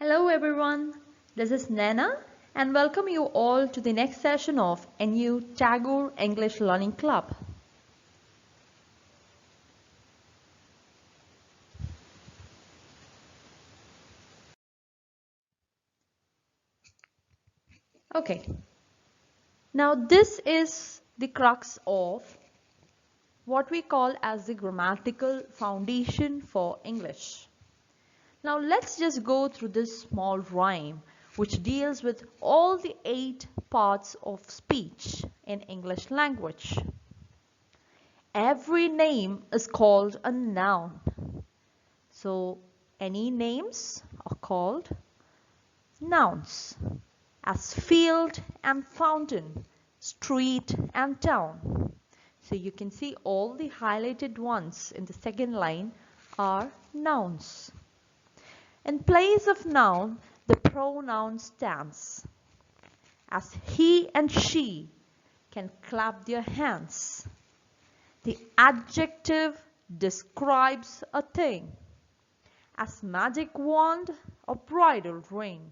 Hello everyone, this is Nana and welcome you all to the next session of EnYou Tagore English Learning Club. Okay, now this is the crux of what we call as the grammatical foundation for English. Now let's just go through this small rhyme which deals with all the 8 parts of speech in English language. Every name is called a noun. So any names are called nouns, as field and fountain, street and town. So you can see all the highlighted ones in the second line are nouns. In place of noun, the pronoun stands, as he and she can clap their hands. The adjective describes a thing, as magic wand or bridal ring.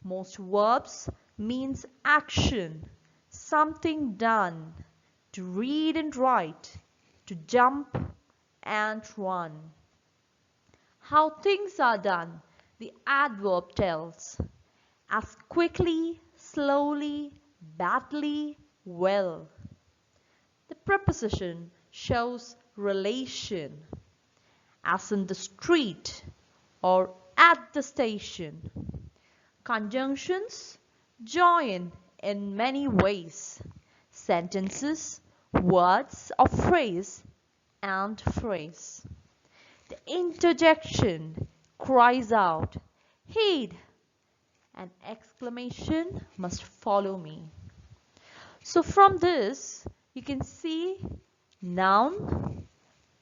Most verbs means action, something done, to read and write, to jump and run. How things are done, the adverb tells, as quickly, slowly, badly, well. The preposition shows relation, as in the street or at the station. Conjunctions join in many ways. Sentences, words of phrase and phrase. The interjection cries out, "Heed!" An exclamation must follow me. So from this, you can see noun,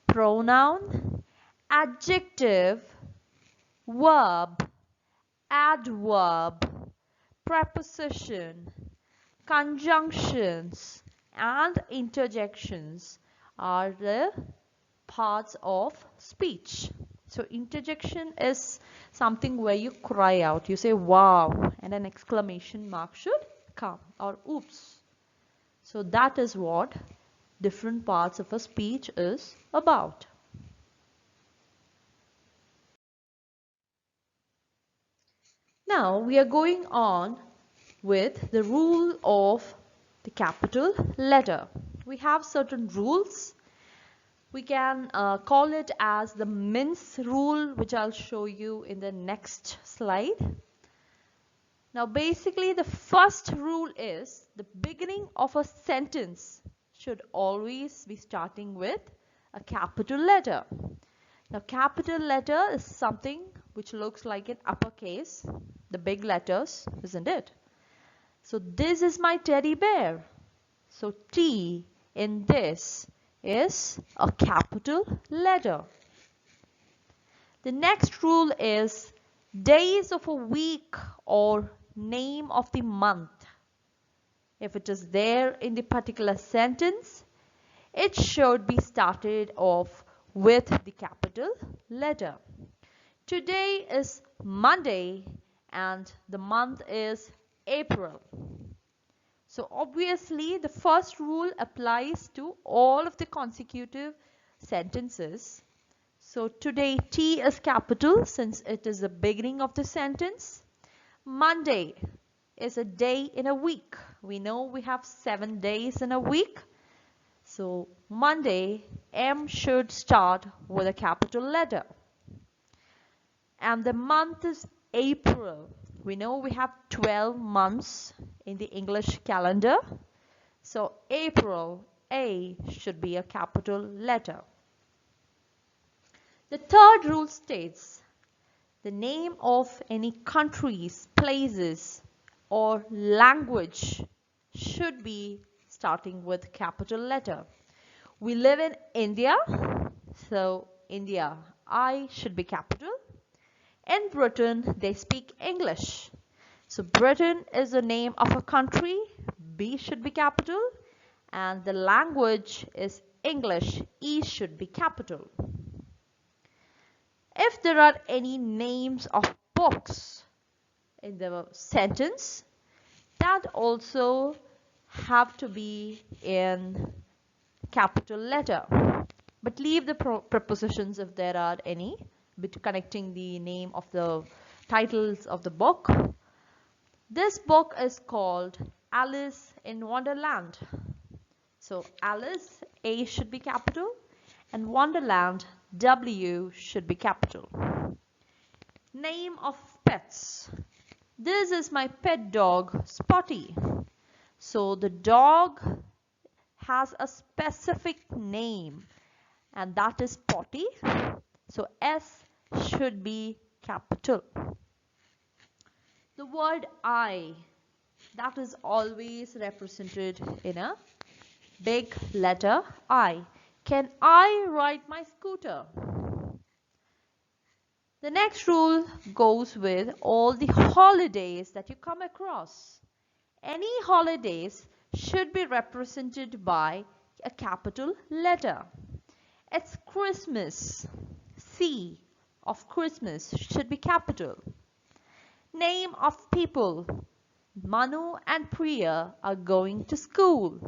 pronoun, adjective, verb, adverb, preposition, conjunctions and interjections are the parts of speech. So interjection is something where you cry out, you say wow, and an exclamation mark should come, or oops. So that is what different parts of a speech is about. Now we are going on with the rule of the capital letter. We have certain rules. We can call it as the mince rule, which I'll show you in the next slide. Now basically the first rule is the beginning of a sentence should always be starting with a capital letter. Now capital letter is something which looks like an uppercase, the big letters, isn't it? So this is my teddy bear. So T in this is a capital letter. The next rule is days of a week or name of the month. If it is there in the particular sentence, it should be started off with the capital letter. Today is Monday and the month is April. So obviously the first rule applies to all of the consecutive sentences. So today T is capital since it is the beginning of the sentence. Monday is a day in a week. We know we have 7 days in a week. So Monday, M should start with a capital letter. And the month is April. We know we have 12 months in the English calendar. So April, A should be a capital letter. The third rule states the name of any countries, places or language should be starting with capital letter. We live in India, so India, I should be capital. In Britain, they speak English. So Britain is the name of a country, B should be capital, and the language is English, E should be capital. If there are any names of books in the sentence, that also have to be in capital letter. But leave the prepositions if there are any, connecting the name of the titles of the book. This book is called Alice in Wonderland. So Alice, A should be capital, and Wonderland, W should be capital. Name of pets. This is my pet dog, Spotty. So the dog has a specific name, and that is Spotty. So S should be capital. The word I, that is always represented in a big letter I. Can I ride my scooter? The next rule goes with all the holidays that you come across. Any holidays should be represented by a capital letter. It's Christmas. C of Christmas should be capital. Name of people. Manu and Priya are going to school.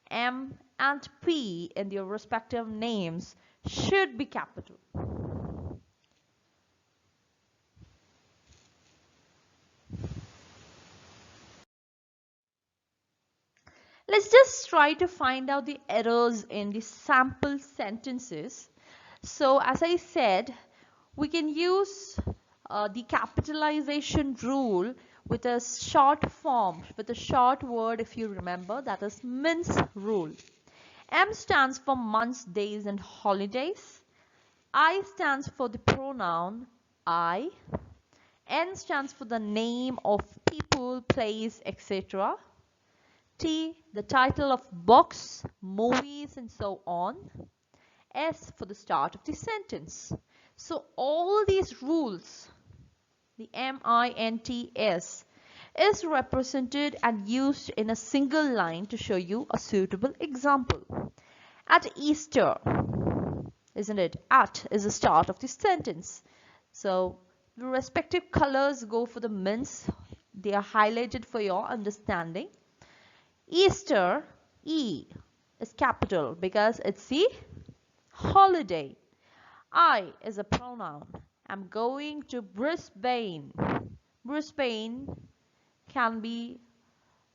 M and P in their respective names should be capital. Let's just try to find out the errors in the sample sentences. So as I said, we can use the capitalization rule with a short form, with a short word, if you remember, that is mince rule. M stands for months, days and holidays. I stands for the pronoun I. N stands for the name of people, place, etc. T, the title of books, movies and so on. S for the start of the sentence. So all these rules, the M-I-N-T-S, is represented and used in a single line to show you a suitable example. At Easter, isn't it? At is the start of the sentence. So the respective colors go for the mince. They are highlighted for your understanding. Easter, E is capital because it's the holiday. I is a pronoun. I'm going to Brisbane. Brisbane can be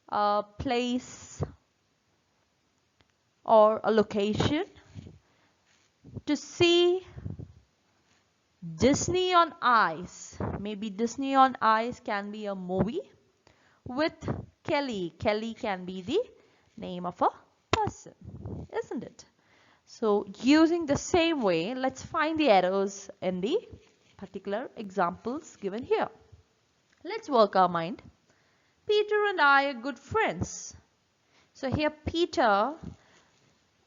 a place or a location. To see Disney on Ice. Maybe Disney on Ice can be a movie. With Kelly. Kelly can be the name of a person, isn't it? So using the same way, let's find the errors in the particular examples given here. Let's work our mind. Peter and I are good friends. So here Peter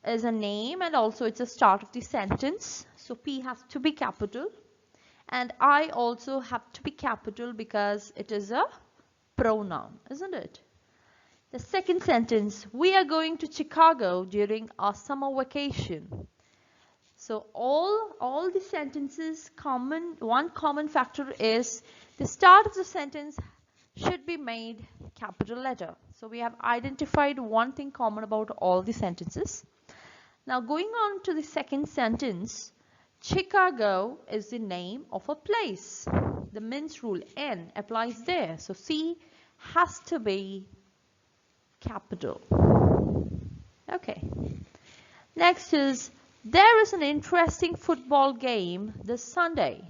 is a name and also it's a start of the sentence. So P has to be capital. And I also have to be capital because it is a pronoun, isn't it? The second sentence, we are going to Chicago during our summer vacation. So all the sentences, one common factor is the start of the sentence should be made capital letter. So we have identified one thing common about all the sentences. Now going on to the second sentence, Chicago is the name of a place. The mince rule N applies there. So C has to be capital. Okay. Next is, there is an interesting football game this Sunday.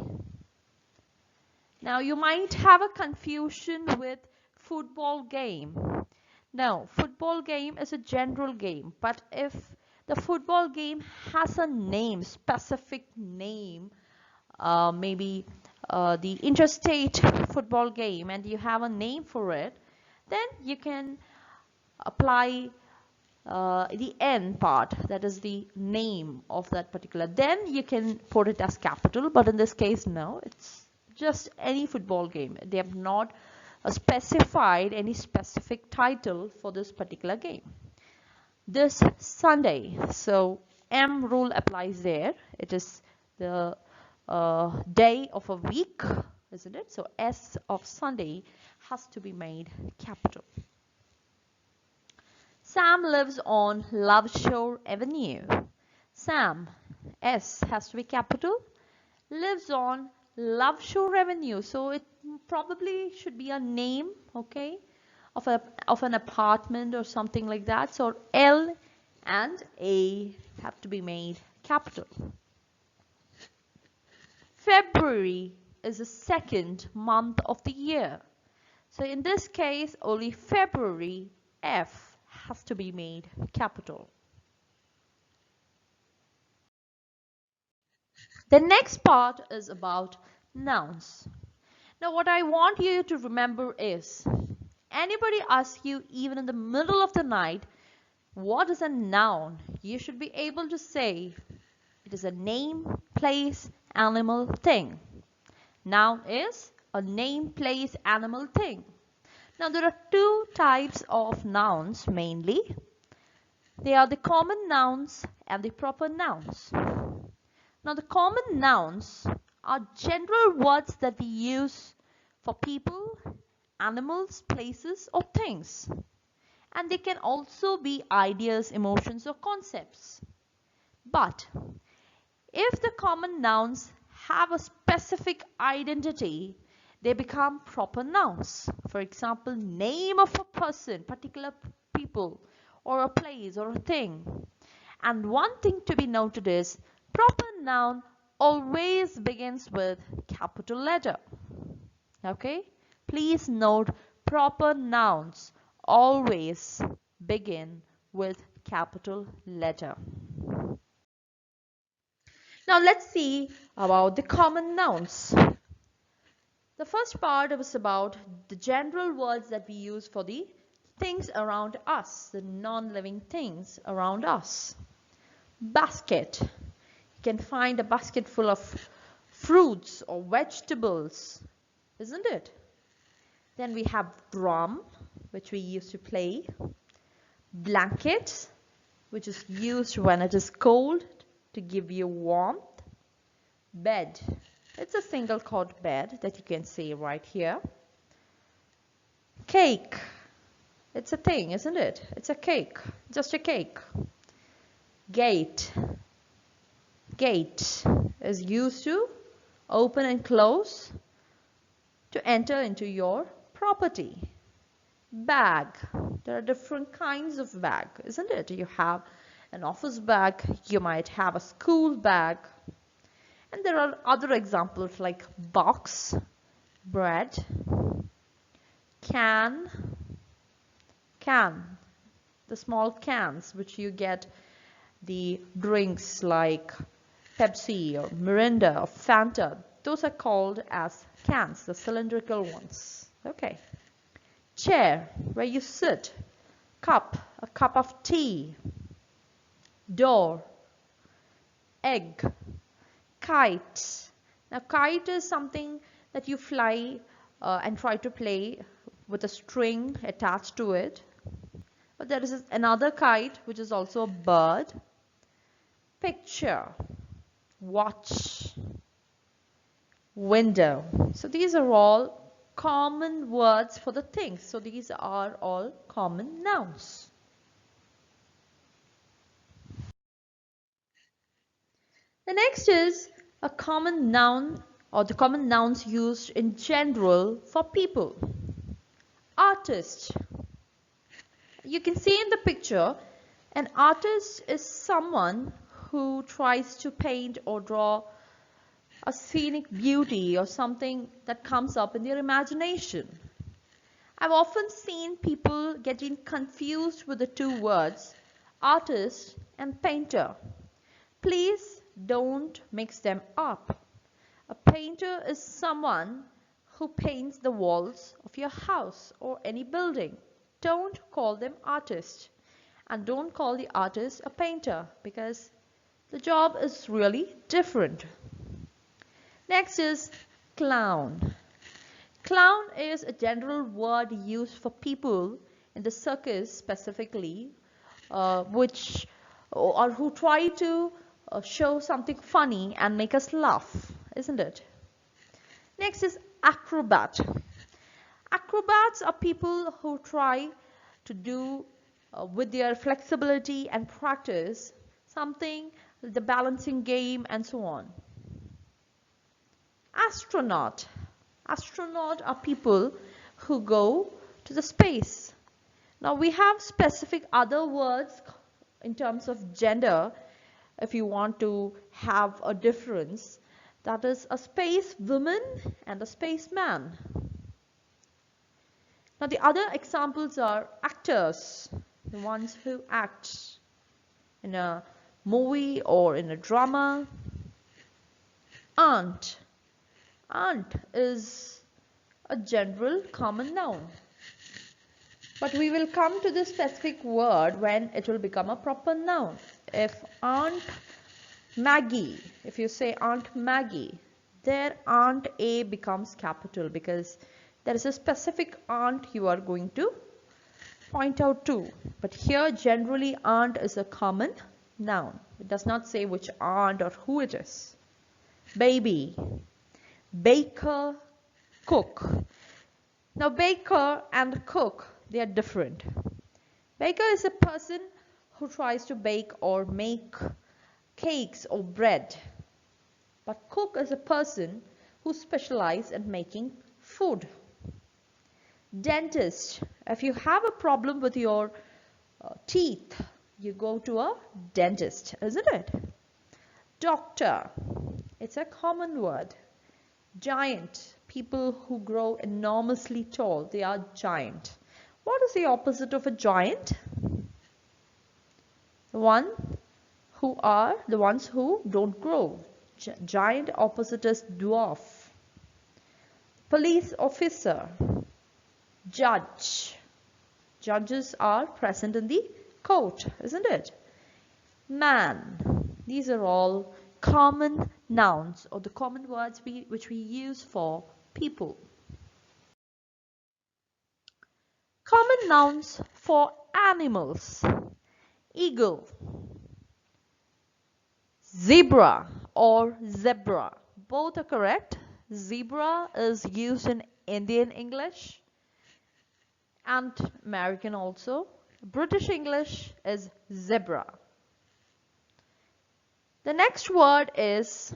Now you might have a confusion with football game. No, football game is a general game, but if the football game has a name, specific name, maybe the interstate football game, and you have a name for it, then you can apply the N part, that is the name of that particular. Then you can put it as capital, but in this case, no, it's just any football game. They have not specified any specific title for this particular game. This Sunday, so M rule applies there. It is the day of a week, isn't it? So S of Sunday has to be made capital. Sam lives on Love Shore Avenue. Sam, S has to be capital, lives on Love Shore Avenue. So it probably should be a name, okay, of an apartment or something like that. So L and A have to be made capital. February is the second month of the year. So in this case, only February, F, has to be made capital. The next part is about nouns. Now what I want you to remember is, anybody asks you even in the middle of the night, what is a noun? You should be able to say, it is a name, place, animal, thing. Noun is a name, place, animal, thing. Now there are two types of nouns mainly. They are the common nouns and the proper nouns. Now the common nouns are general words that we use for people, animals, places or things. And they can also be ideas, emotions or concepts. But if the common nouns have a specific identity, they become proper nouns. For example, name of a person, particular people, or a place or a thing. And one thing to be noted is, proper noun always begins with capital letter. Okay? Please note, proper nouns always begin with capital letter. Now let's see about the common nouns. The first part was about the general words that we use for the things around us, the non-living things around us. Basket. You can find a basket full of fruits or vegetables, isn't it? Then we have drum, which we used to play. Blanket, which is used when it is cold to give you warmth. Bed. It's a single cord bed that you can see right here. Cake. It's a thing, isn't it? It's a cake. Just a cake. Gate. Gate is used to open and close to enter into your property. Bag. There are different kinds of bag, isn't it? You have an office bag. You might have a school bag. And there are other examples like box, bread, can, the small cans which you get the drinks like Pepsi or Mirinda or Fanta. Those are called as cans, the cylindrical ones. Okay. Chair, where you sit. Cup, a cup of tea. Door, egg. Kite. Now kite is something that you fly and try to play with a string attached to it. But there is another kite which is also a bird. Picture, watch, window. So these are all common words for the things. So these are all common nouns. The next is a common noun or the common nouns used in general for people. Artist. You can see in the picture, an artist is someone who tries to paint or draw a scenic beauty or something that comes up in their imagination. I've often seen people getting confused with the two words, artist and painter. Please don't mix them up. A painter is someone who paints the walls of your house or any building. Don't call them artists, and don't call the artist a painter because the job is really different. Next is clown. Clown is a general word used for people in the circus specifically, which or who try to show something funny and make us laugh, isn't it? Next is acrobat. Acrobats are people who try to do with their flexibility and practice something, the balancing game and so on. Astronaut. Astronaut are people who go to the space. Now we have specific other words in terms of gender if you want to have a difference. That is a space woman and a spaceman. Now the other examples are actors, the ones who act in a movie or in a drama. Aunt. Aunt is a general common noun. But we will come to this specific word when it will become a proper noun. If Aunt Maggie, if you say Aunt Maggie, there Aunt A becomes capital because there is a specific aunt you are going to point out to. But here generally aunt is a common noun. It does not say which aunt or who it is. Baby, baker, cook. Now baker and cook, they are different. Baker is a person who tries to bake or make cakes or bread. But cook is a person who specializes in making food. Dentist, if you have a problem with your teeth, you go to a dentist, isn't it? Doctor, it's a common word. Giant, people who grow enormously tall, they are giant. What is the opposite of a giant? The ones who don't grow. Giant opposite is dwarf. Police officer. Judge. Judges are present in the court, isn't it? Man. These are all common nouns or the common words which we use for people. Common nouns for animals. Eagle. Zebra or zebra. Both are correct. Zebra is used in Indian English and American also. British English is zebra. The next word is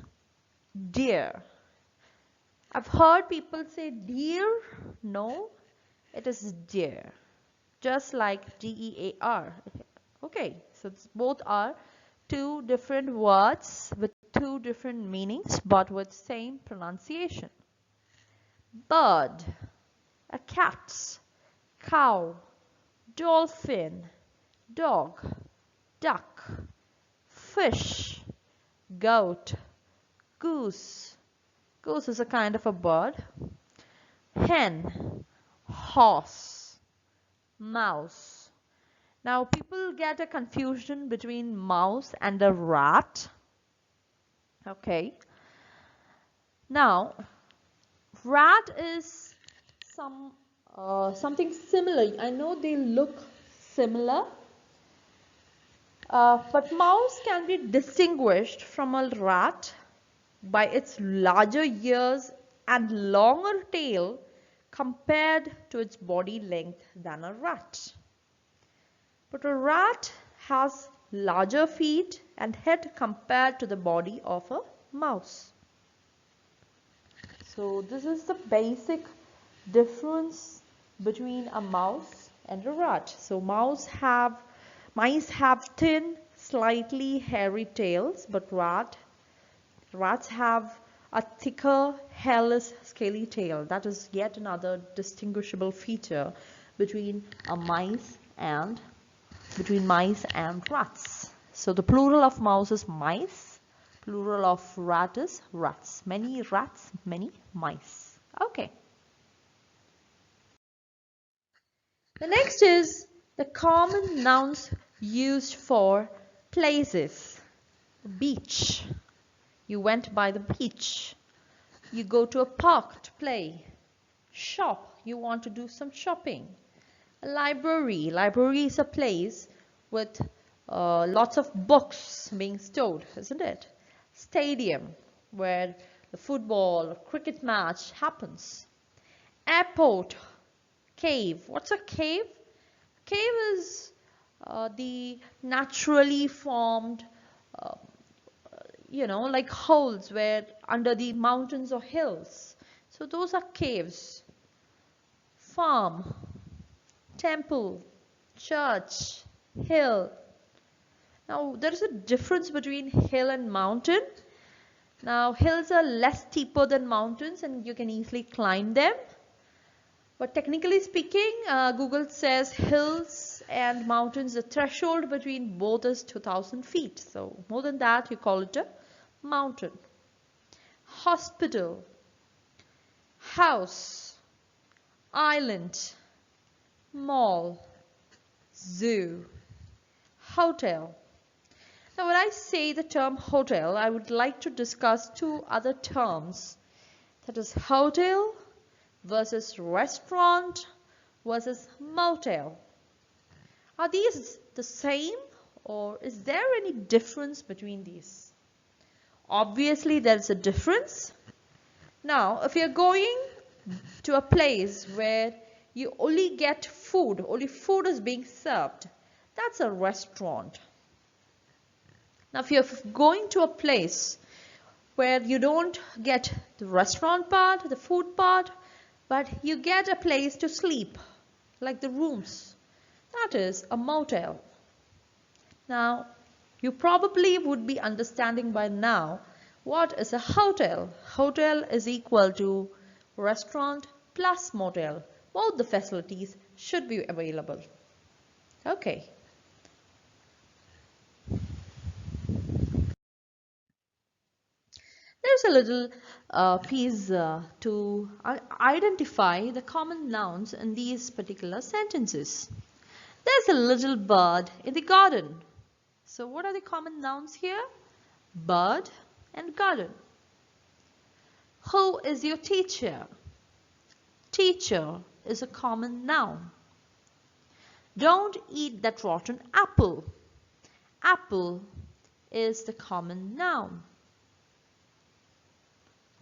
deer. I've heard people say deer. No, it is deer. Just like D-E-A-R. Okay, so both are two different words with two different meanings but with same pronunciation. Bird, a cat, cow, dolphin, dog, duck, fish, goat, goose. Goose is a kind of a bird. Hen, horse, mouse. Now people get a confusion between mouse and a rat. Okay. Now rat is something similar. I know they look similar, but mouse can be distinguished from a rat by its larger ears and longer tail compared to its body length than a rat. But a rat has larger feet and head compared to the body of a mouse. So this is the basic difference between a mouse and a rat. So mice have thin, slightly hairy tails, but rats have a thicker, hairless, scaly tail. That is yet another distinguishable feature between mice and rats. So the plural of mouse is mice, plural of rat is rats. Many rats, many mice. Okay. The next is the common nouns used for places. Beach. You went by the beach. You go to a park to play. Shop. You want to do some shopping. A library. Library is a place with lots of books being stored, isn't it? Stadium, where the the football or cricket match happens. Airport, cave. What's a cave? Cave is the naturally formed, uh, like holes where under the mountains or hills. So those are caves. Farm, temple, church, hill. Now there is a difference between hill and mountain. Now hills are less steeper than mountains and you can easily climb them. But technically speaking, Google says hills and mountains, the threshold between both is 2000 feet. So more than that, you call it a mountain. Hospital, house, island, mall, zoo, hotel. Now when I say the term hotel, I would like to discuss two other terms. That is hotel versus restaurant versus motel. Are these the same or is there any difference between these? Obviously there's a difference. Now if you're going to a place where you only get food, only food is being served, that's a restaurant. Now if you're going to a place where you don't get the restaurant part, the food part, but you get a place to sleep, like the rooms, that is a motel. Now you probably would be understanding by now what is a hotel. Hotel is equal to restaurant plus motel. Both the facilities should be available. Okay. There's a little piece to identify the common nouns in these particular sentences. There's a little bird in the garden. So what are the common nouns here? Bird and garden. Who is your teacher? Teacher is a common noun. Don't eat that rotten apple. Apple is the common noun.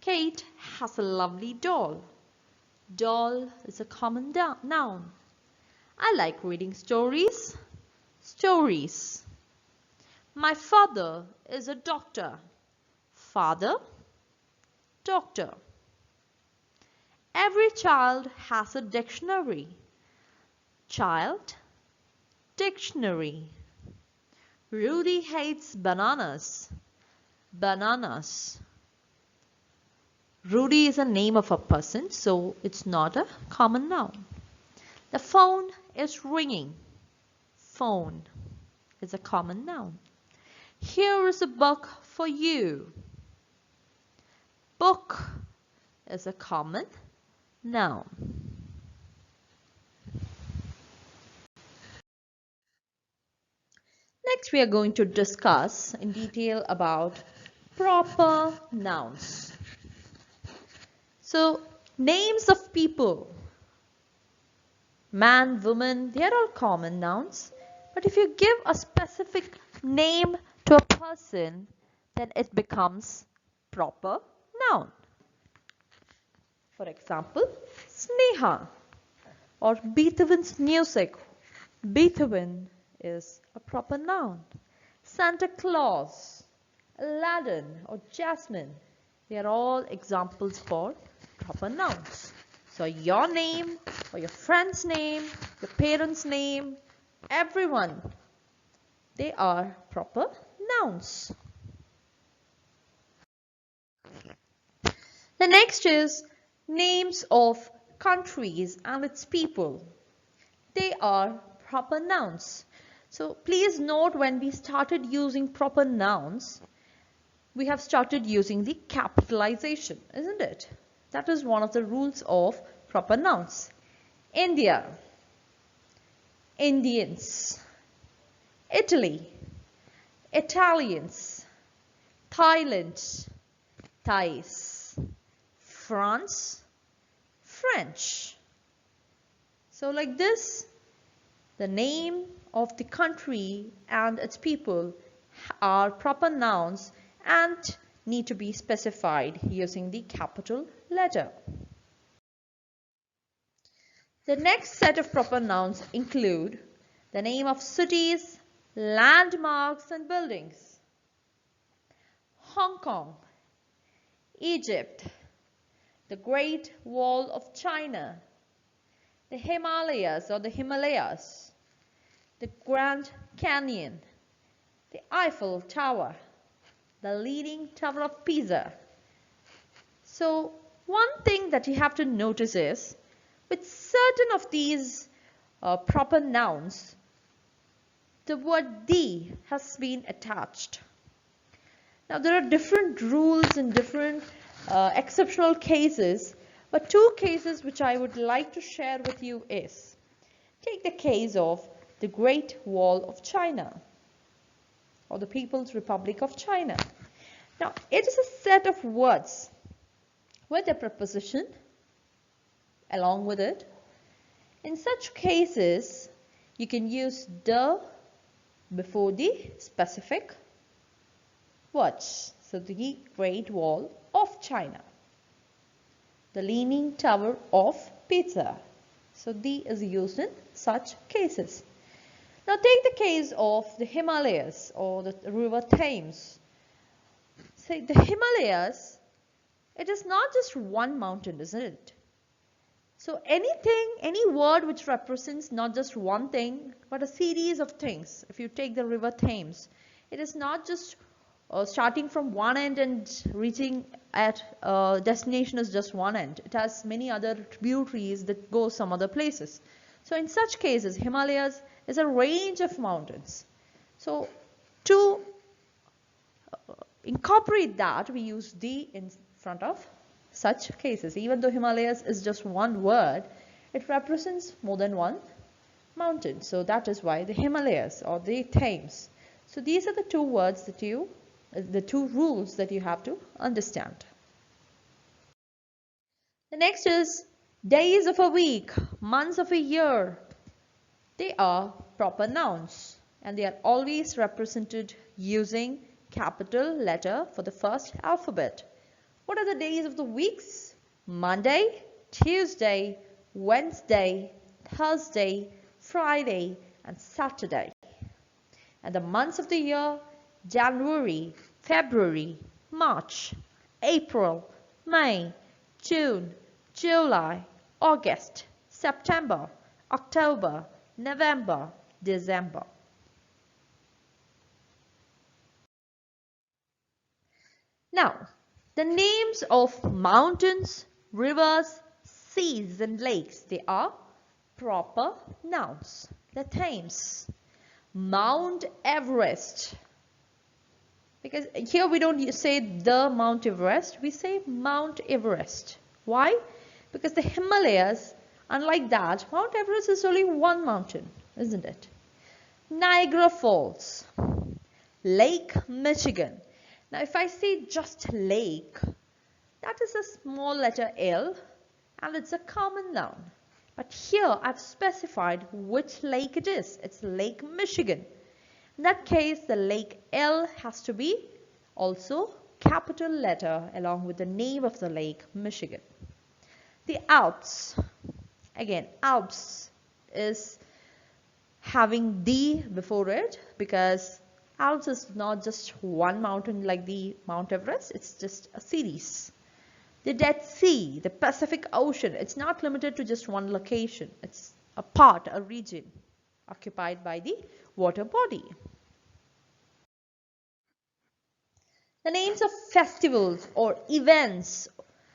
Kate has a lovely doll. Doll is a common noun. I like reading stories. Stories. My father is a doctor. Father, doctor. Every child has a dictionary. Child, dictionary. Rudy hates bananas. Bananas. Rudy is a name of a person, so it's not a common noun. The phone is ringing. Phone is a common noun. Here is a book for you. Book is a common noun. Next, we are going to discuss in detail about proper nouns. So, names of people, man, woman, they are all common nouns. But if you give a specific name to a person, then it becomes proper noun. For example, Sneha or Beethoven's music. Beethoven is a proper noun. Santa Claus, Aladdin or Jasmine, they are all examples for proper nouns. So your name or your friend's name, your parents' name, everyone, they are proper nouns. The next is names of countries and its people. They are proper nouns. So please note, when we started using proper nouns, we have started using the capitalization, isn't it? That is one of the rules of proper nouns. India, Indians, Italy, Italians, Thailand, Thais, France, French. So like this, the name of the country and its people are proper nouns, and need to be specified using the capital letter. The next set of proper nouns include the name of cities, landmarks and buildings. Hong Kong, Egypt, the Great Wall of China, the Himalayas or the Himalayas, the Grand Canyon, the Eiffel Tower, the Leaning Tower of Pisa. So one thing that you have to notice is, with certain of these proper nouns, the word the has been attached. Now there are different rules in different exceptional cases, but two cases which I would like to share with you is, take the case of the Great Wall of China or the People's Republic of China. Now it is a set of words with a preposition along with it. In such cases, you can use the before the specific words. So the Great Wall of China, the Leaning Tower of Pisa. So the is used in such cases. Now take the case of the Himalayas or the river Thames. Say the Himalayas, it is not just one mountain, isn't it? So anything, any word which represents not just one thing, but a series of things. If you take the river Thames, it is not just starting from one end and reaching at destination is just one end. It has many other tributaries that go some other places. So in such cases, Himalayas is a range of mountains. So to incorporate that, we use the in front of such cases. Even though Himalayas is just one word, it represents more than one mountain. So that is why the Himalayas or the Thames. So these are the two words that the two rules that you have to understand. The next is days of a week, months of a year. They are proper nouns and they are always represented using capital letter for the first alphabet. What are the days of the weeks? Monday, Tuesday, Wednesday, Thursday, Friday, and Saturday. And the months of the year: January, February, March, April, May, June, July, August, September, October, November, December. Now, the names of mountains, rivers, seas and lakes, they are proper nouns. The Thames, Mount Everest. Because here we don't say the Mount Everest, we say Mount Everest. Why? Because the Himalayas, unlike that, Mount Everest is only one mountain, isn't it? Niagara Falls, Lake Michigan. Now if I say just lake, that is a small letter L and it's a common noun. But here I've specified which lake it is. It's Lake Michigan. In that case, the lake L has to be also capital letter along with the name of the lake, Michigan. The Alps. Again, Alps is having the before it because Alps is not just one mountain like the Mount Everest, it's just a series. The Dead Sea, the Pacific Ocean, it's not limited to just one location. It's a part, a region occupied by the water body. The names of festivals or events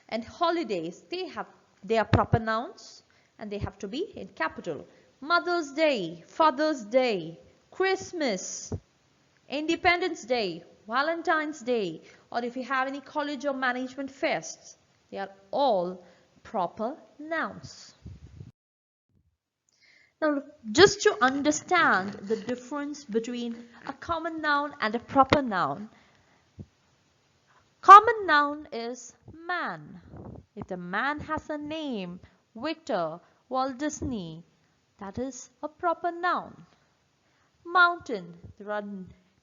and holidays, they are proper nouns and they have to be in capital. Mother's Day, Father's Day, Christmas, Independence Day, Valentine's Day, or if you have any college or management fests, they are all proper nouns. Now, just to understand the difference between a common noun and a proper noun, common noun is man. If the man has a name, Victor, Walt Disney, that is a proper noun. Mountain, there are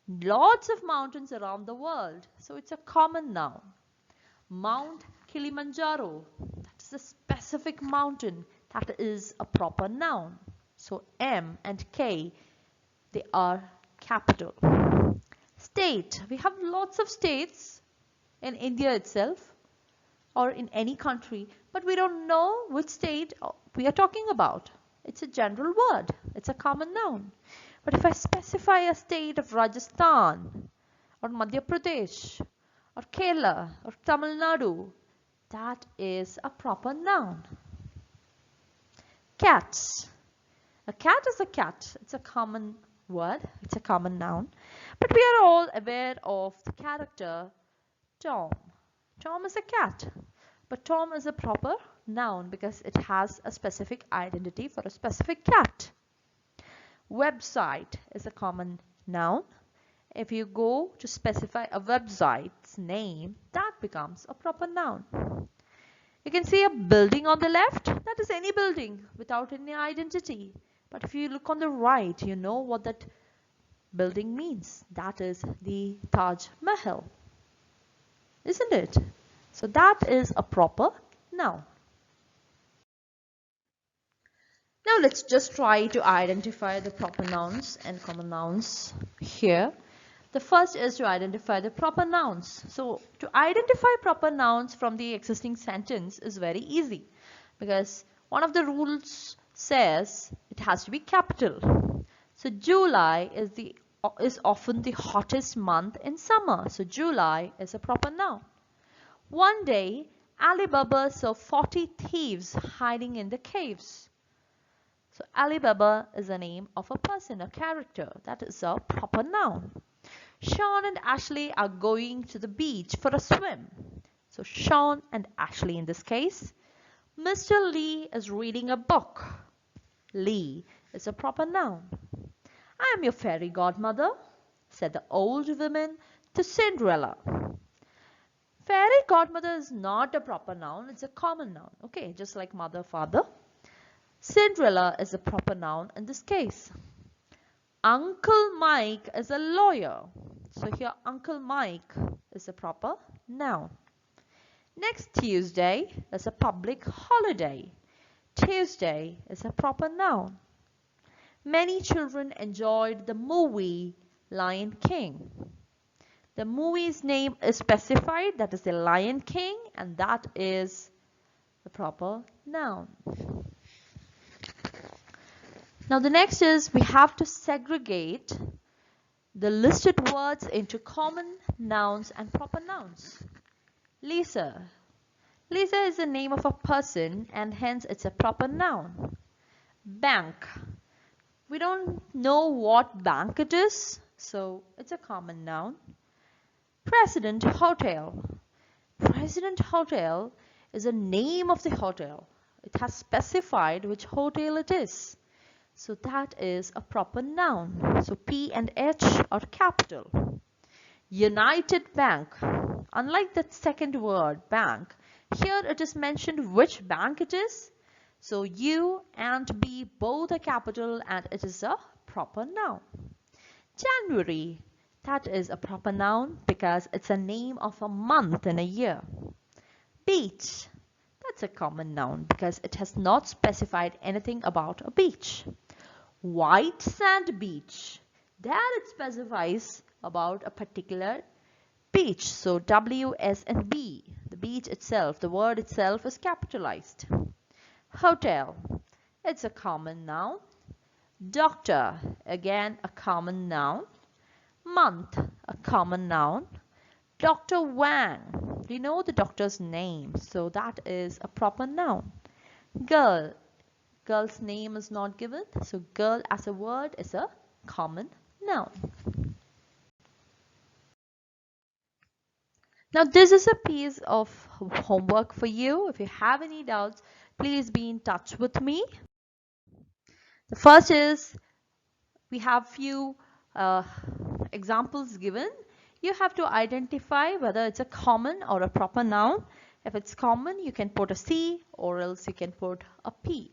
lots of mountains around the world. So it's a common noun. Mount Kilimanjaro, that is a specific mountain. That is a proper noun. So M and K, they are capital. State, we have lots of states in India itself or in any country, but we don't know which state we are talking about. It's a general word. It's a common noun. But if I specify a state of Rajasthan or Madhya Pradesh or Kerala or Tamil Nadu, that is a proper noun. Cat. A cat is a cat. It's a common word. It's a common noun. But we are all aware of the character Tom. Tom is a cat. But Tom is a proper noun because it has a specific identity for a specific cat. Website is a common noun. If you go to specify a website's name, that becomes a proper noun. You can see a building on the left. That is any building without any identity. But if you look on the right, you know what that building means. That is the Taj Mahal. Isn't it? So that is a proper noun. Now let's just try to identify the proper nouns and common nouns here. The first is to identify the proper nouns. So to identify proper nouns from the existing sentence is very easy because one of the rules says it has to be capital. So July is often the hottest month in summer. So July is a proper noun. One day, Alibaba saw 40 thieves hiding in the caves. So Alibaba is the name of a person, a character. That is a proper noun. Sean and Ashley are going to the beach for a swim. So Sean and Ashley in this case. Mr. Lee is reading a book. Lee is a proper noun. I am your fairy godmother, said the old woman to Cinderella. Fairy godmother is not a proper noun, it's a common noun. Okay, just like mother, father. Cinderella is a proper noun in this case. Uncle Mike is a lawyer. So here Uncle Mike is a proper noun. Next Tuesday is a public holiday. Tuesday is a proper noun. Many children enjoyed the movie Lion King. The movie's name is specified, that is the Lion King, and that is the proper noun. Now the next is we have to segregate the listed words into common nouns and proper nouns. Lisa. Lisa is the name of a person and hence it's a proper noun. Bank. We don't know what bank it is, so it's a common noun. President Hotel. President Hotel is the name of the hotel. It has specified which hotel it is. So that is a proper noun. So P and H are capital. United Bank. Unlike the second word, bank, here it is mentioned which bank it is. So U and B both are capital and it is a proper noun. January. That is a proper noun because it's a name of a month in a year. Beach. That's a common noun because it has not specified anything about a beach. White sand beach. There it specifies about a particular beach. So W, S and B. The beach itself, the word itself is capitalized. Hotel. It's a common noun. Doctor. Again a common noun. Month. A common noun. Dr. Wang. We know the doctor's name, so that is a proper noun. Girl. Girl's name is not given, so girl as a word is a common noun. Now this is a piece of homework for you. If you have any doubts, please be in touch with me. The first is we have few examples given. You have to identify whether it's a common or a proper noun. If it's common, you can put a C or else you can put a P.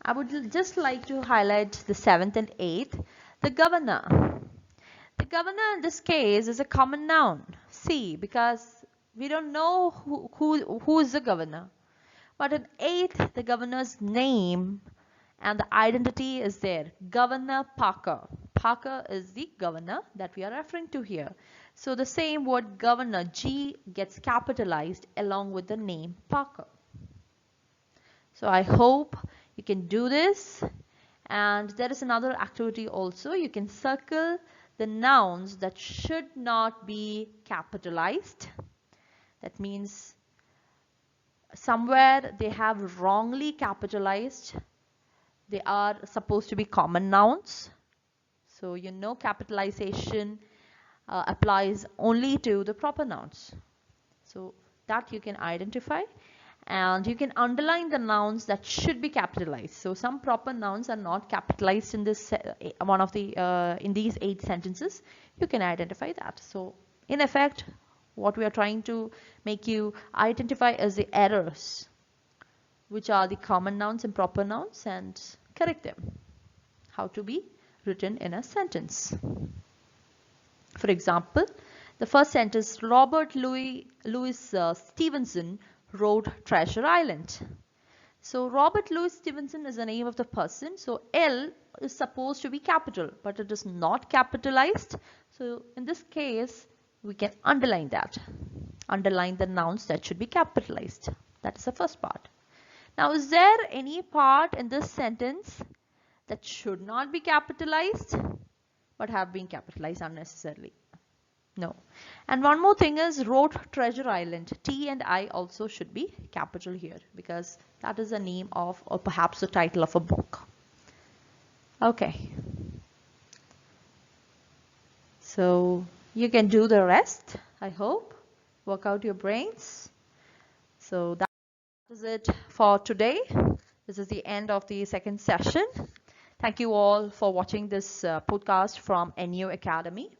I would just like to highlight the 7th and 8th. The governor. The governor in this case is a common noun. See, because we don't know who is the governor. But in 8th, the governor's name and the identity is there. Governor Parker. Parker is the governor that we are referring to here. So the same word governor, G, gets capitalized along with the name Parker. So I hope you can do this. And there is another activity also. You can circle the nouns that should not be capitalized. That means somewhere they have wrongly capitalized. They are supposed to be common nouns. So you know capitalization applies only to the proper nouns. So that you can identify, and you can underline the nouns that should be capitalized. So some proper nouns are not capitalized in this in these 8 sentences. You can identify that. So in effect, what we are trying to make you identify is the errors, which are the common nouns and proper nouns, and correct them. How to be written in a sentence. For example, the first sentence, Robert Louis Stevenson wrote Treasure Island. So Robert Louis Stevenson is the name of the person. So L is supposed to be capital, but it is not capitalized. So in this case, we can underline that. Underline the nouns that should be capitalized. That is the first part. Now, is there any part in this sentence that should not be capitalized but have been capitalized unnecessarily? No. And one more thing is wrote Treasure Island. T and I also should be capital here because that is the name of, or perhaps the title of, a book. Okay. So you can do the rest, I hope. Work out your brains. So that is it for today. This is the end of the second session. Thank you all for watching this podcast from EnYou Academy.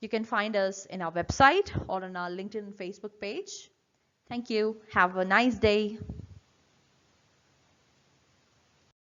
You can find us in our website or on our LinkedIn and Facebook page. Thank you. Have a nice day.